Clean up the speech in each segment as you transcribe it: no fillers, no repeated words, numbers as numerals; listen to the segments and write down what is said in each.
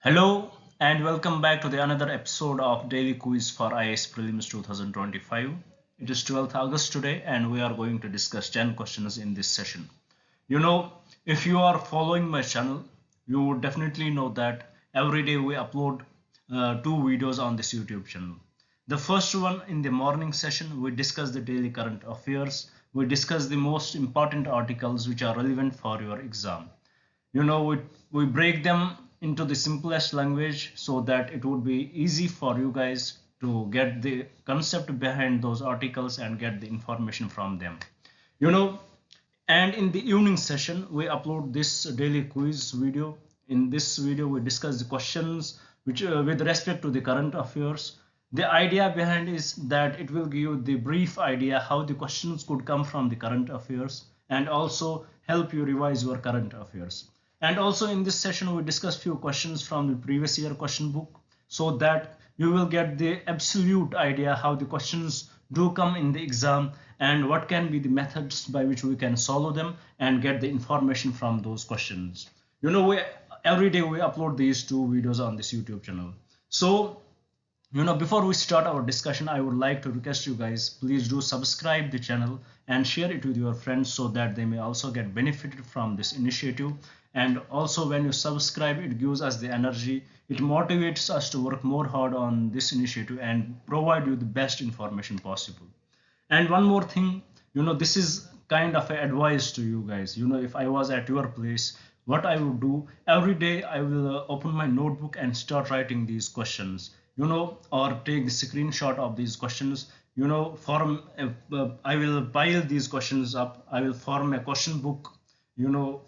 Hello and welcome back to the another episode of Daily Quiz for IAS Prelims 2025. It is 12th August today and we are going to discuss 10 questions in this session. If you are following my channel, you would definitely know that every day we upload two videos on this YouTube channel. The first one, in the morning session, we discuss the daily current affairs. We discuss the most important articles which are relevant for your exam. We break them into the simplest language so that it would be easy for you guys to get the concept behind those articles and get the information from them. You know, and in the evening session we upload this daily quiz video. In this video we discuss the questions which with respect to the current affairs. The idea behind is that it will give you the brief idea how the questions could come from the current affairs and also help you revise your current affairs. And also in this session we discuss few questions from the previous year question book so that you will get the absolute idea how the questions do come in the exam and what can be the methods by which we can solve them and get the information from those questions. Every day we upload these two videos on this YouTube channel. So before we start our discussion, I would like to request you guys, please do subscribe the channel and share it with your friends so that they may also get benefited from this initiative. And also when you subscribe, it gives us the energy, it motivates us to work more hard on this initiative and provide you the best information possible. And one more thing, this is kind of advice to you guys. If I was at your place, what I would do every day, I will open my notebook and start writing these questions, or take the screenshot of these questions, I will pile these questions up. I will form a question book,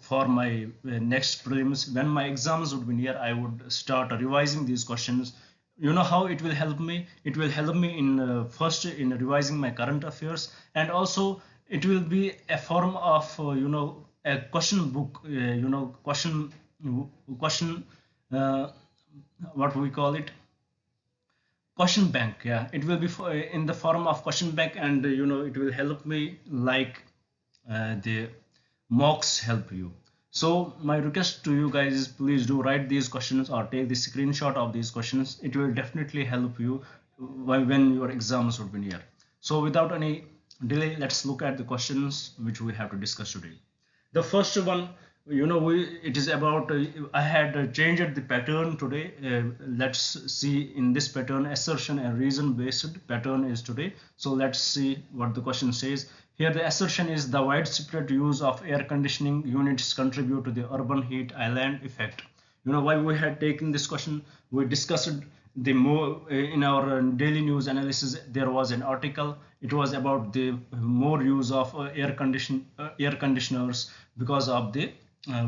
for my next prelims. When my exams would be near, I would start revising these questions. How it will help me? It will help me in first in revising my current affairs, and also it will be a form of a question book, question what we call it, question bank. Yeah, it will be in the form of question bank, and it will help me like the mocks help you. So my request to you guys is, please do write these questions or take the screenshot of these questions. It will definitely help you when your exams would be near. So without any delay, let's look at the questions which we have to discuss today. The first one, it is about I had changed the pattern today. Let's see, in this pattern, assertion and reason based pattern is today. So let's see what the question says. Here the assertion is the widespread use of air conditioning units contribute to the urban heat island effect. Why we had taken this question, we discussed the more in our daily news analysis. There was an article, it was about the more use of air conditioners because of the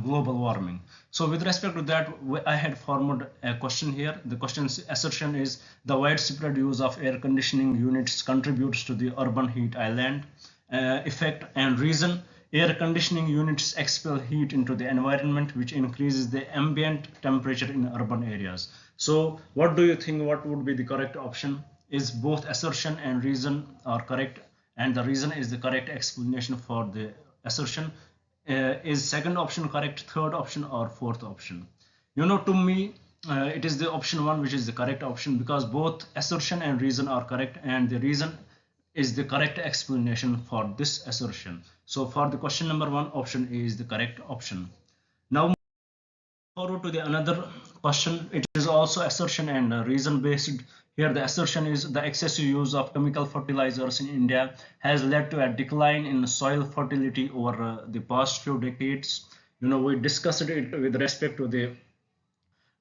global warming. So with respect to that, I had formed a question here. The question's assertion is the widespread use of air conditioning units contributes to the urban heat island effect, and reason: air conditioning units expel heat into the environment, which increases the ambient temperature in urban areas. So what do you think, what would be the correct option? Is both assertion and reason are correct, and the reason is the correct explanation for the assertion? Is second option correct, third option, or fourth option? To me, it is the option one which is the correct option, because both assertion and reason are correct, and the reason is the correct explanation for this assertion. So for the question number one, option A is the correct option. Now forward to the another question. It is also assertion and reason based. Here the assertion is the excessive use of chemical fertilizers in India has led to a decline in soil fertility over the past few decades. We discussed it with respect to the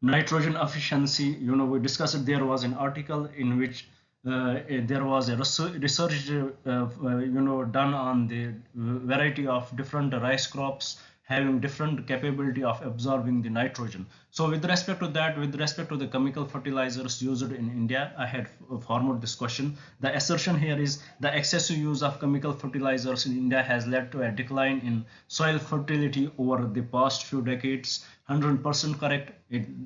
nitrogen efficiency. We discussed, there was an article in which there was a research done on the variety of different rice crops having different capability of absorbing the nitrogen. So with respect to that, with respect to the chemical fertilizers used in India, I had formed this question. The assertion here is the excessive use of chemical fertilizers in India has led to a decline in soil fertility over the past few decades. 100% correct.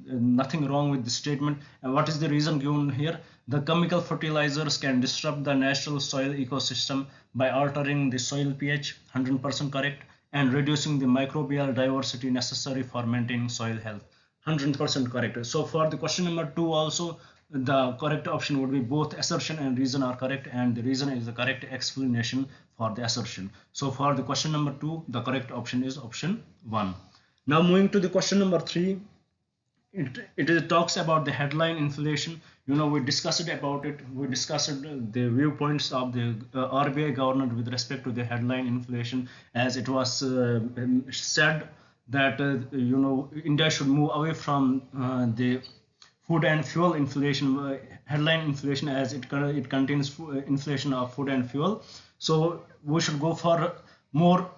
Nothing wrong with the statement. And what is the reason given here? The chemical fertilizers can disrupt the natural soil ecosystem by altering the soil pH. 100% correct. And reducing the microbial diversity necessary for maintaining soil health. 100% correct. So for the question number 2 also, the correct option would be both assertion and reason are correct, and the reason is the correct explanation for the assertion. So for the question number 2, the correct option is option 1. Now moving to the question number 3, it talks about the headline inflation. We discussed about it. We discussed the viewpoints of the RBI governor with respect to the headline inflation, as it was said that India should move away from the food and fuel inflation, headline inflation, as it contains inflation of food and fuel. So we should go for more,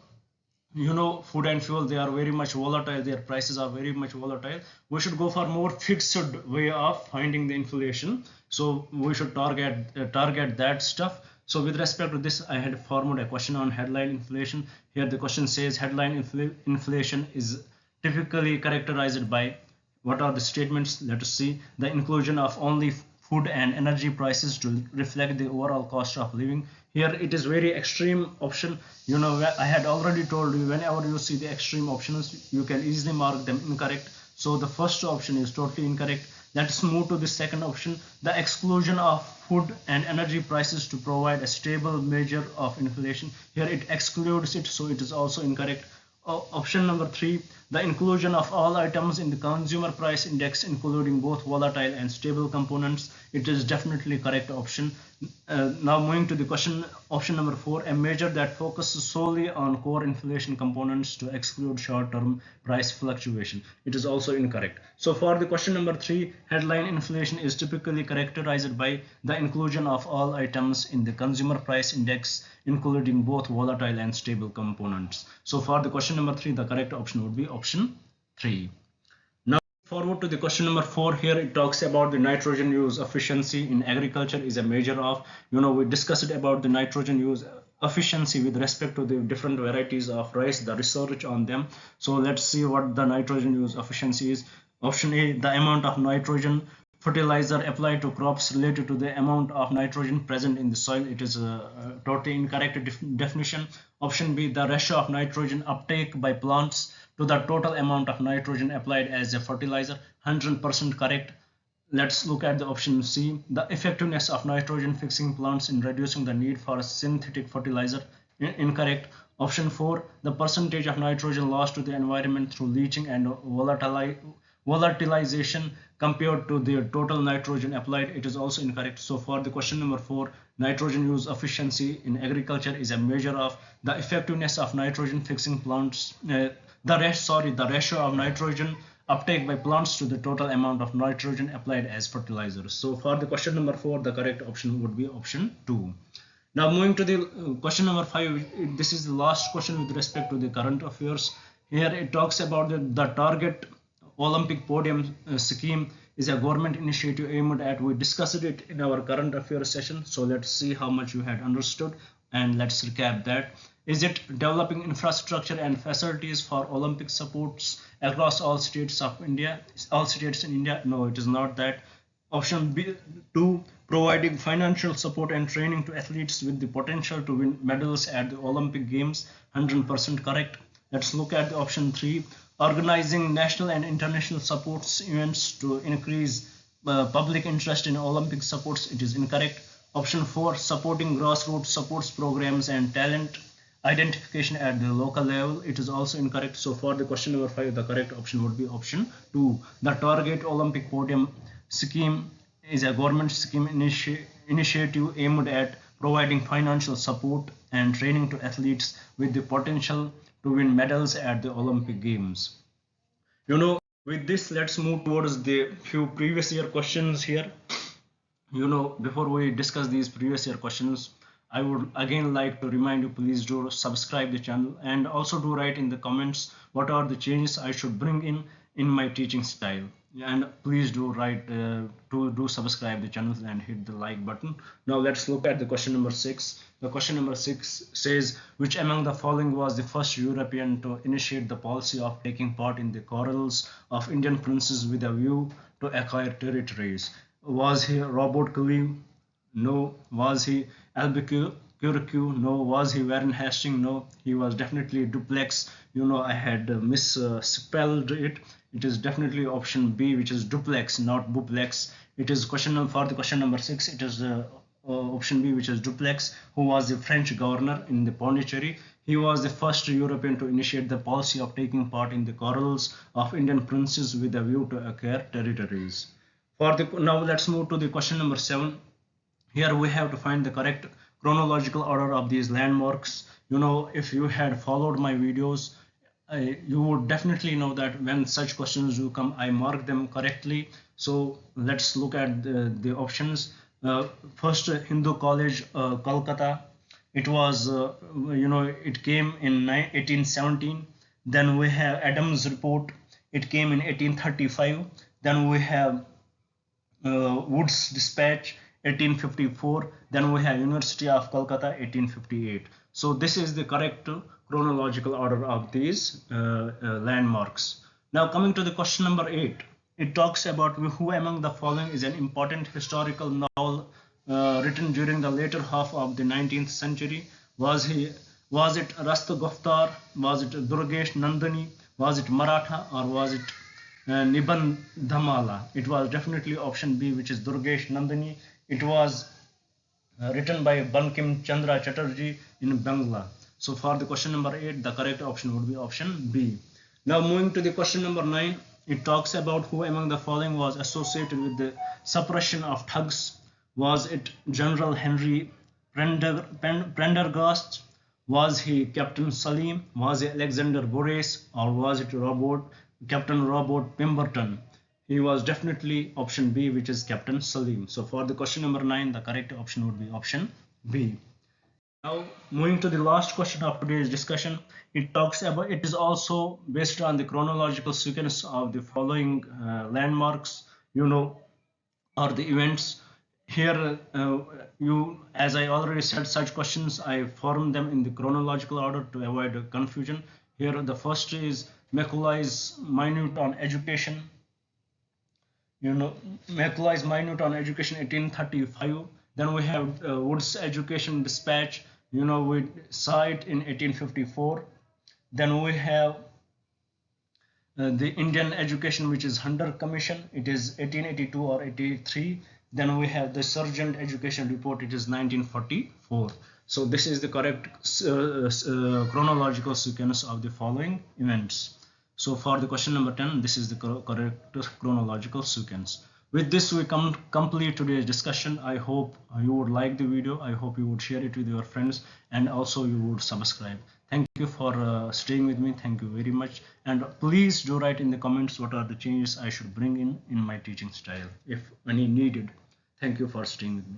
food and fuel, they are very much volatile, their prices are very much volatile. We should go for more fixed way of finding the inflation, so we should target that stuff. So with respect to this, I had formed a question on headline inflation. Here the question says headline inflation is typically characterized by, what are the statements? Let us see. The inclusion of only food and energy prices to reflect the overall cost of living. Here it is very extreme option. I had already told you, whenever you see the extreme options, you can easily mark them incorrect. So the first option is totally incorrect. Let's move to the second option, the exclusion of food and energy prices to provide a stable measure of inflation. Here it excludes it, so it is also incorrect. Option number 3, the inclusion of all items in the consumer price index, including both volatile and stable components. It is definitely correct option. Now moving to the question, option number 4, a measure that focuses solely on core inflation components to exclude short-term price fluctuation. It is also incorrect. So for the question number 3, headline inflation is typically characterized by the inclusion of all items in the consumer price index, including both volatile and stable components. So for the question number 3, the correct option would be option 3. Now forward to the question number 4. Here it talks about the nitrogen use efficiency in agriculture is a measure of, we discussed about the nitrogen use efficiency with respect to the different varieties of rice, the research on them. So let's see what the nitrogen use efficiency is. Option A, the amount of nitrogen fertilizer applied to crops related to the amount of nitrogen present in the soil. It is a totally incorrect definition. Option B, the ratio of nitrogen uptake by plants to the total amount of nitrogen applied as a fertilizer. 100% correct. Let's look at the option C, the effectiveness of nitrogen fixing plants in reducing the need for synthetic fertilizer. Incorrect. Option 4, the percentage of nitrogen lost to the environment through leaching and volatilization compared to the total nitrogen applied. It is also incorrect. So for the question number 4, nitrogen use efficiency in agriculture is a measure of the effectiveness of nitrogen fixing plants, the ratio of nitrogen uptake by plants to the total amount of nitrogen applied as fertilizers. So for the question number 4, the correct option would be option 2. Now moving to the question number 5, this is the last question with respect to the current affairs. Here it talks about the target Olympic podium scheme is a government initiative aimed at, we discussed it in our current affairs session. So let's see how much you had understood, and let's recap that. Is it developing infrastructure and facilities for Olympic sports across all states of India? All states in India? No, it is not that. Option B, 2, providing financial support and training to athletes with the potential to win medals at the Olympic Games. 100% correct. Let's look at the option 3, organizing national and international sports events to increase public interest in Olympic sports. It is incorrect. Option 4, supporting grassroots sports programs and talent identification at the local level. It is also incorrect. So for the question number 5, the correct option would be option 2. The target Olympic podium scheme is a government scheme initiative aimed at providing financial support and training to athletes with the potential to win medals at the Olympic Games. With this, let's move towards the few previous year questions here. Before we discuss these previous year questions, I would again like to remind you, please do subscribe the channel, and also do write in the comments what are the changes I should bring in my teaching style. And please do write do subscribe the channel and hit the like button. Now let's look at the question number 6. The question number 6 says, which among the following was the first European to initiate the policy of taking part in the quarrels of Indian princes with a view to acquire territories? Was he Robert Clive? No. Was he Albuquerque? Curcu? No. Was he Warren Hastings? No. He was definitely Duplex. I had misspelled it. It is definitely option B, which is Duplex, not Buplex. It is for the question number 6. It is option B, which is Duplex, who was the French governor in the Pondicherry. He was the first European to initiate the policy of taking part in the quarrels of Indian princes with a view to acquire territories. Now let's move to the question number 7. Here we have to find the correct chronological order of these landmarks. If you had followed my videos, you would definitely know that when such questions do come, I mark them correctly. So let's look at the options. First, Hindu College, Kolkata. It was, it came in 1817. Then we have Adams Report. It came in 1835. Then we have Wood's Dispatch, 1854. Then we have University of Calcutta, 1858. So this is the correct chronological order of these landmarks. Now coming to the question number 8, it talks about who among the following is an important historical novel written during the later half of the 19th century. Was it Rastagoftar? Was it Durgesh Nandini? Was it Maratha, or was it Nibandhamala? It was definitely option B, which is Durgesh Nandini. It was written by Bankim Chandra Chatterjee in Bangla. So for the question number 8, the correct option would be option B. Now moving to the question number 9, it talks about who among the following was associated with the suppression of thugs. Was it General Henry Prendergast? Was he Captain Salim? Was it Alexander Borges? Or was it Captain Robert Pemberton? He was definitely option B, which is Captain Salim. So for the question number 9, the correct option would be option B. Now moving to the last question of today's discussion, it is also based on the chronological sequence of the following landmarks, or the events. Here as I already said, such questions I form them in the chronological order to avoid confusion. Here the first is Macaulay's Minute on Education. Macaulay's Minute on Education, 1835. Then we have Wood's Education Dispatch. We saw it in 1854. Then we have the Indian Education, which is Hunter Commission. It is 1882 or 83. Then we have the Sergeant Education Report. It is 1944. So this is the correct chronological sequence of the following events. So for the question number 10, this is the correct chronological sequence. With this, we complete today's discussion. I hope you would like the video. I hope you would share it with your friends, and also you would subscribe. Thank you for staying with me. Thank you very much. And please do write in the comments what are the changes I should bring in my teaching style, if any needed. Thank you for staying with me.